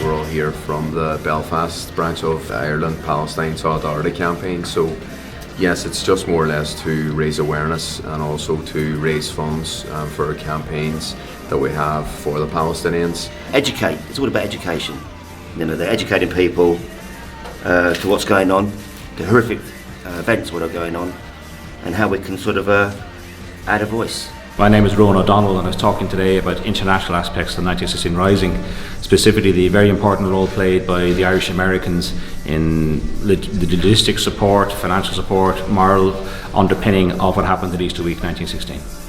we're all here from the Belfast branch of Ireland-Palestine Solidarity campaign. So yes, it's just more or less to raise awareness and also to raise funds for campaigns that we have for the Palestinians. Educate, it's all about education. They're educating people to what's going on, the horrific events that are going on, and how we can sort of add a voice. My name is Rowan O'Donnell, and I was talking today about international aspects of the 1916 Rising, specifically the very important role played by the Irish Americans in the logistic support, financial support, moral underpinning of what happened at Easter Week 1916.